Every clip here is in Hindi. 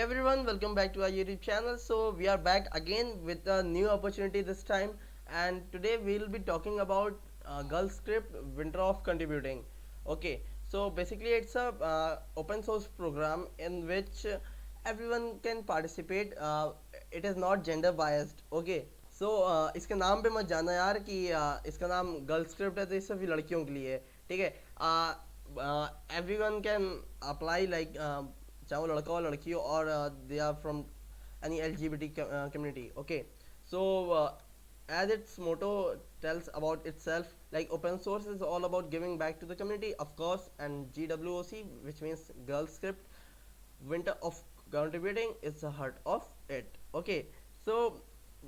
everyone, welcome back to our YouTube channel. So we are back again with a new opportunity this time, and today we'll be talking about Gulf Script Winter of Contributing. Okay, so basically it's a open source program in which everyone can participate. It is not gender biased. Okay, सो इसके नाम पे मत जाना यार कि इसका नाम गर्ल स्क्रिप्ट है तो ये सिर्फ लड़कियों के लिए है, ठीक है। Everyone can apply like, चाहे वो लड़का हो लड़की हो, और they are from any L G B T community. Okay, so as its motto tells about itself, like open source is all about giving back to the community, of course, and GWOC, which means girl script winter of contributing, is the heart of it. Okay, so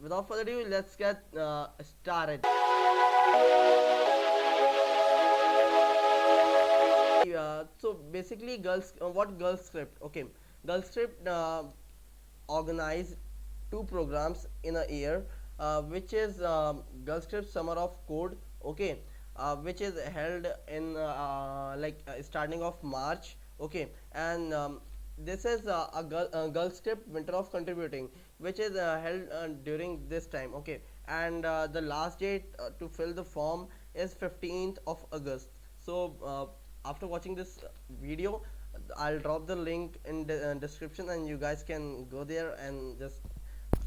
without further ado, let's get started. So basically, what girl script? Okay, girl script organize two programs in a year, which is girl script summer of code. Okay, which is held in starting of March. Okay, and this is girl script winter of contributing, which is held during this time. Okay, and the last date to fill the form is 15th of August. So after watching this video, I'll drop the link in the description, and you guys can go there and just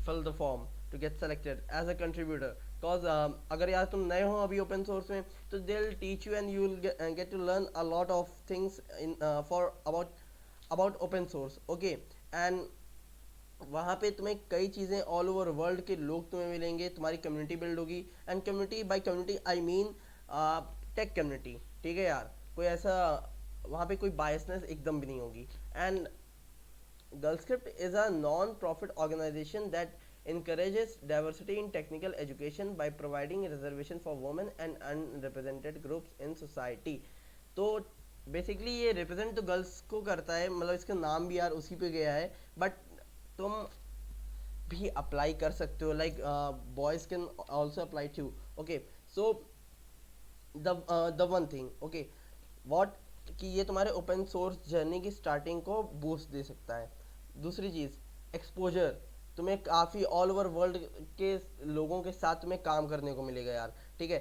fill the form to get selected as a contributor. Because अगर यार तुम नए हो अभी open source में, तो they'll teach you and you will get to learn a lot of things in for about open source. Okay, and वहाँ पे तुम्हें कई चीज़ें ऑल ओवर वर्ल्ड के लोग तुम्हें मिलेंगे, तुम्हारी कम्युनिटी बिल्ड होगी। And community bye community I mean take community, ठीक है यार। कोई ऐसा वहाँ पे कोई बायसनेस एकदम भी नहीं होगी। And GirlScript is a non-profit organization that encourages diversity in technical education by providing reservation for women and unrepresented groups in society. तो बेसिकली ये रिप्रेजेंट तो गर्ल्स को करता है, मतलब इसका नाम भी यार उसी पे गया है। बट तुम भी अप्लाई कर सकते हो, like boys can also apply too. Okay, so the one thing, okay, what, कि ये तुम्हारे ओपन सोर्स जर्नी की स्टार्टिंग को बूस्ट दे सकता है। दूसरी चीज़, एक्सपोजर, तुम्हें काफ़ी ऑल ओवर वर्ल्ड के लोगों के साथ तुम्हें काम करने को मिलेगा यार, ठीक है।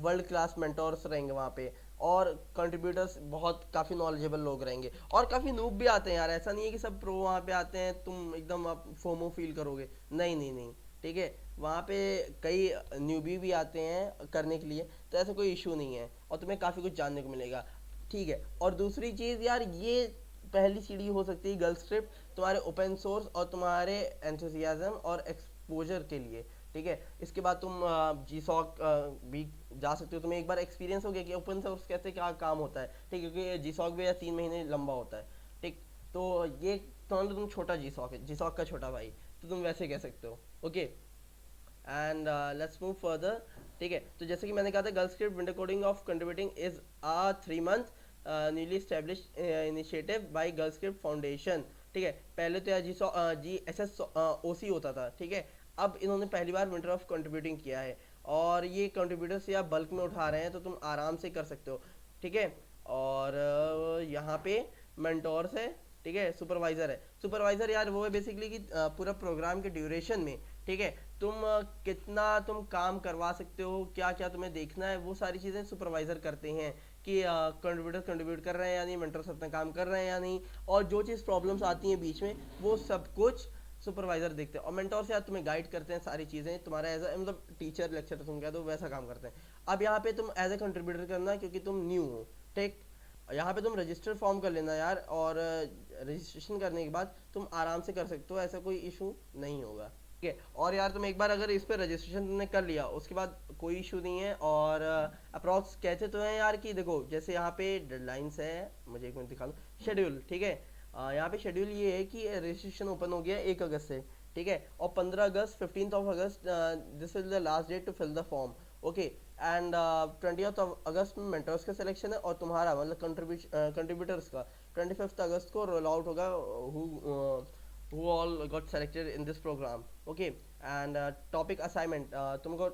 वर्ल्ड क्लास मेंटोर्स रहेंगे वहाँ पे, और कंट्रीब्यूटर्स बहुत काफ़ी नॉलेजेबल लोग रहेंगे, और काफ़ी नूब भी आते हैं यार। ऐसा नहीं है कि सब प्रो वहाँ पे आते हैं, तुम एकदम आप फोमो फील करोगे, नहीं नहीं नहीं, ठीक है। वहाँ पे कई न्यूबी भी आते हैं करने के लिए, तो ऐसा कोई इशू नहीं है, और तुम्हें काफ़ी कुछ जानने को मिलेगा, ठीक है। और दूसरी चीज़ यार, ये पहली सीढ़ी हो सकती है गर्ल्स ट्रिप तुम्हारे ओपन सोर्स और तुम्हारे एंथुसियाज्म और एक्सपोजर के लिए, ठीक है। इसके बाद तुम जी सॉक भी जा सकते हो। तुम्हें एक बार एक्सपीरियंस हो गया कि ओपन सोर्स कैसे क्या काम होता है, ठीक है, क्योंकि जी सॉक भी 3 महीने लंबा होता है, ठीक। तो ये तुम छोटा जी सॉक है, जी सॉक का छोटा भाई, तो तुम वैसे कह सकते हो। Okay, and let's move further, ठीक है। तो जैसे कि मैंने कहा था, girl script winter coding of contributing is a 3 month newly established initiative by girl script foundation, ठीक है। पहले तो यार जी एस एस ओ सी होता था, ठीक है। अब इन्होंने पहली बार विंटर ऑफ कंट्रीब्यूटिंग किया है, और ये कंट्रीब्यूटर्स या बल्क में उठा रहे हैं, तो तुम आराम से कर सकते हो, ठीक है। और यहाँ पे मेंटोर्स है, ठीक है, सुपरवाइज़र है। सुपरवाइज़र यार वो है बेसिकली कि पूरा प्रोग्राम के ड्यूरेशन में, ठीक है, तुम कितना तुम काम करवा सकते हो, क्या क्या तुम्हें देखना है, वो सारी चीज़ें सुपरवाइज़र करते हैं कि कंट्रीब्यूटर कंट्रीब्यूट कर रहे हैं या नहीं, मेंटर्स अपना काम कर रहे हैं या नहीं, और जो चीज़ प्रॉब्लम्स आती हैं बीच में, वो सब कुछ सुपरवाइजर देखते हैं। और मेंटोर से यार तुम्हें गाइड करते हैं सारी चीज़ें, तुम्हारा एज अ मतलब टीचर लेक्चर तुम कह दो, वैसा काम करते हैं। अब यहाँ पे तुम एज ए कंट्रीब्यूटर करना, क्योंकि तुम न्यू हो, ठीक। यहाँ पे तुम रजिस्टर फॉर्म कर लेना यार, और रजिस्ट्रेशन करने के बाद तुम आराम से कर सकते हो, ऐसा कोई इशू नहीं होगा, ठीक है। और यार तुम एक बार अगर इस पर रजिस्ट्रेशन तुमने कर लिया, उसके बाद कोई इशू नहीं है। और अप्रॉक्स कहते तो हैं यार कि देखो, जैसे यहाँ पे डेडलाइंस है, मुझे 1 मिनट दिखा दो, शेड्यूल, ठीक है। यहाँ पे शेड्यूल ये है कि रजिस्ट्रेशन ओपन हो गया 1 अगस्त से, ठीक है, और 15 अगस्त 15th of August this is the last date to fill the form. Okay, and 20th of August में मेंटर्स का सिलेक्शन है, और तुम्हारा मतलब कंट्रीब्यूटर्स का 25th अगस्त को रोल आउट होगा, who all got selected in this program. Okay, and topic assignment, तुमको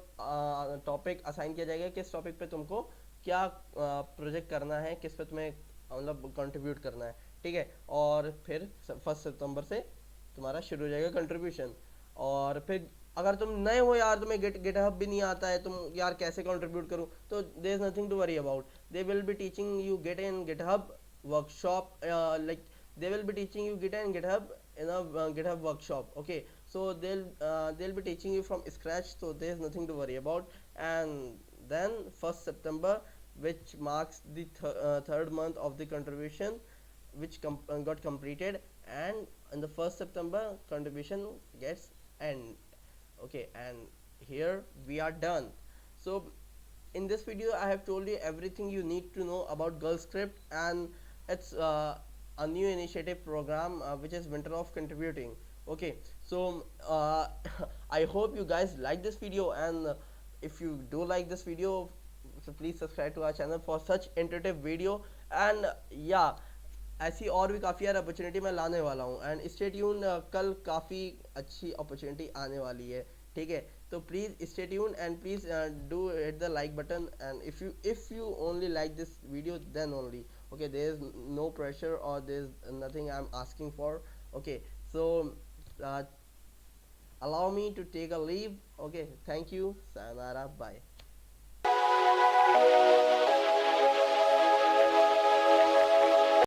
टॉपिक असाइन किया जाएगा, किस टॉपिक पे तुमको क्या प्रोजेक्ट करना है, किस पे तुम्हें मतलब कंट्रीब्यूट करना है, ठीक है। और फिर 1 सितंबर से तुम्हारा शुरू हो जाएगा कंट्रीब्यूशन। और फिर अगर तुम नए हो यार, तुम्हें गिटहब भी नहीं आता है, तुम यार कैसे कंट्रीब्यूट करूँ, तो there is nothing to worry about. They will be teaching you get in GitHub workshop, like they will be teaching you git and github in a github workshop, okay. So they'll be teaching you from scratch, so there's nothing to worry about. And then 1st September, which marks the third month of the contribution, which got completed, and in the 1st September contribution gets end, okay. And here we are done. So in this video I have told you everything you need to know about Girl Script, and it's a new initiative program which is Winter of Contributing, okay. So I hope you guys like this video, and if you do like this video, so please subscribe to our channel for such interactive video. And yeah, ऐसी और भी काफ़ी यार अपॉर्चुनिटी मैं लाने वाला हूँ, एंड स्टे ट्यून, कल काफ़ी अच्छी अपॉर्चुनिटी आने वाली है, ठीक है। तो please stay tune, and please do hit the like button, and if you only like this video then only, okay, there is no pressure or there is nothing I'm asking for, okay. So uh, allow me to take a leave, okay. Thank you, sayonara, bye.